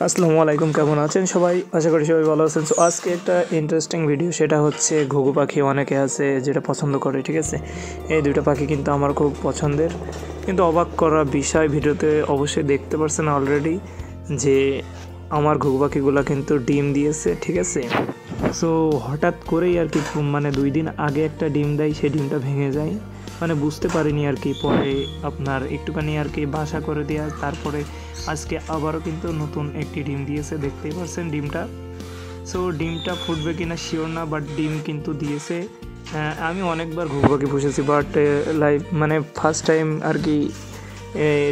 আসসালামু আলাইকুম, কেমন আছেন সবাই? আশা করি সবাই ভালো আছেন। সো আজকে একটা ইন্টারেস্টিং ভিডিও, সেটা হচ্ছে ঘুঘু পাখি। অনেকে আছে যেটা পছন্দ করে, ঠিক আছে। এই দুইটা পাখি কিন্তু আমার খুব পছন্দের, কিন্তু অবাক করা বিষয়, ভিডিওতে অবশ্যই দেখতে পারছেন অলরেডি, যে আমার ঘুঘু পাখিগুলো কিন্তু ডিম দিয়েছে, ঠিক আছে। সো হঠাৎ করেই আর কি, মানে 2 দিন আগে একটা ডিম দেয়, সেই ডিমটা ভেঙে যায়, মানে বুঝতে পারিনি আর কি। পরে আপনার একটুখানি আর কি বাসা করে দেওয়া, তারপরে আজকে আবারও কিন্তু নতুন একটি ডিম দিয়েছে, দেখতেই পাচ্ছেন ডিমটা। সো ডিমটা ফুটবে কিনা শিওর না, বাট ডিম কিন্তু দিয়েছে। আমি অনেকবার ঘুঘু পাখি পুষেছি, বাট লাইভ মানে ফার্স্ট টাইম আর কি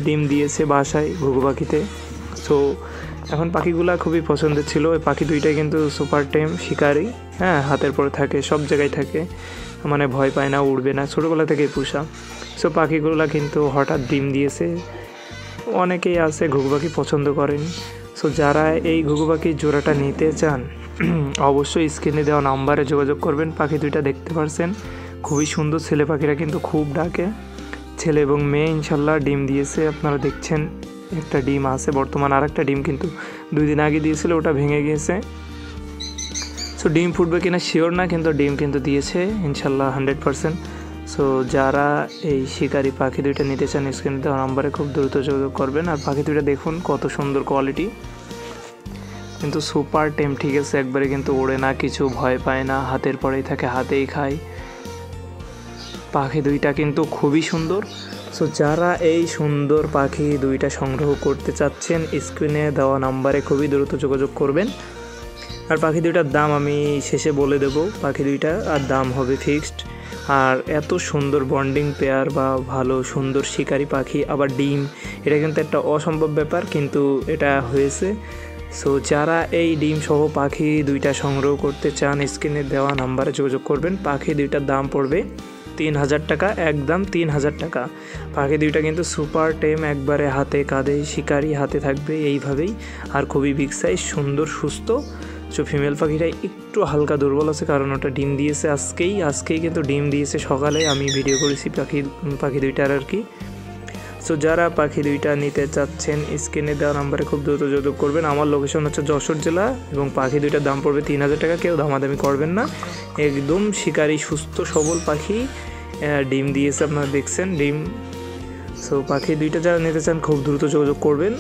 ডিম দিয়েছে বাসায় ঘুঘু পাখিতে। সো এখন পাখিগুলা খুবই পছন্দের ছিল। ওই পাখি দুইটাই কিন্তু সুপার টেম শিকারি, হ্যাঁ, হাতের পরে থাকে, সব জায়গায় থাকে, মানে ভয় পায় না, উড়বে না, ছোটোবেলা থেকেই পুষা। সো পাখিগুলা কিন্তু হঠাৎ ডিম দিয়েছে। অনেকেই আছে ঘুঘু পাখি পছন্দ করেন। সো যারা এই ঘুঘু পাখির জোড়াটা নিতে চান, অবশ্যই স্ক্রিনে দেওয়া নাম্বারে যোগাযোগ করবেন। পাখি দুইটা দেখতে পারছেন, খুবই সুন্দর। ছেলে পাখিরা কিন্তু খুব ডাকে, ছেলে এবং মেয়ে। ইনশাল্লাহ ডিম দিয়েছে, আপনারা দেখছেন একটা ডিম আছে বর্তমান, আর একটা ডিম কিন্তু 2 দিন আগে দিয়েছিল, ওটা ভেঙে গিয়েছে। সো ডিম ফুটবে কিনা শিওর না, কিন্তু ডিম কিন্তু দিয়েছে ইনশাল্লাহ 100%। সো যারা এই শিকারি পাখি দুইটা নিতে চান, স্ক্রিনে দেওয়া নাম্বারে খুব দ্রুত যোগাযোগ করবেন। আর পাখি দুইটা দেখুন কত সুন্দর কোয়ালিটি, কিন্তু সুপার টেম, ঠিক আছে। একবারে কিন্তু ওড়ে না, কিছু ভয় পায় না, হাতের পরেই থাকে, হাতেই খায়। পাখি দুইটা কিন্তু খুবই সুন্দর। সো যারা এই সুন্দর পাখি দুইটা সংগ্রহ করতে চাচ্ছেন, স্ক্রিনে দেওয়া নাম্বারে খুবই দ্রুত যোগাযোগ করবেন। আর পাখি দুইটার দাম আমি শেষে বলে দেব, পাখি দুইটা আর দাম হবে ফিক্সড। আর এত সুন্দর বন্ডিং পেয়ার বা ভালো সুন্দর শিকারি পাখি, আবার ডিম, এটা কিন্তু একটা অসম্ভব ব্যাপার, কিন্তু এটা হয়েছে। সো যারা এই ডিম সহ পাখি দুইটা সংগ্রহ করতে চান, স্ক্রিনে দেওয়া নাম্বারে যোগাযোগ করবেন। পাখি দুইটার দাম পড়বে 3000 টাকা, একদম 3000 টাকা। পাখি দুইটা কিন্তু সুপার টেম, একবারে হাতে কাঁধে শিকারি হাতে থাকবে এইভাবেই। আর খুবই বিগ সাইজ, সুন্দর, সুস্থ। সো ফিমেল পাখিটা একটু হালকা দুর্বল আছে, কারণ ওটা ডিম দিয়েছে আজকেই কিন্তু ডিম দিয়েছে সকালে, আমি ভিডিও করেছি পাখি দুইটার আর কি। সো যারা পাখি দুইটা নিতে চাচ্ছেন, স্ক্রিনে দেওয়া নাম্বারে খুব দ্রুত যোগাযোগ করবেন। আমার লোকেশন হচ্ছে যশোর জেলা, এবং পাখি দুইটার দাম পড়বে 3000 টাকা। কেউ দামাদামি করবেন না, একদম শিকারি সুস্থ সবল পাখি, ডিম দিয়েছে, আপনারা দেখছেন ডিম। সো পাখি দুইটা যারা নিতে চান খুব দ্রুত যোগাযোগ করবেন।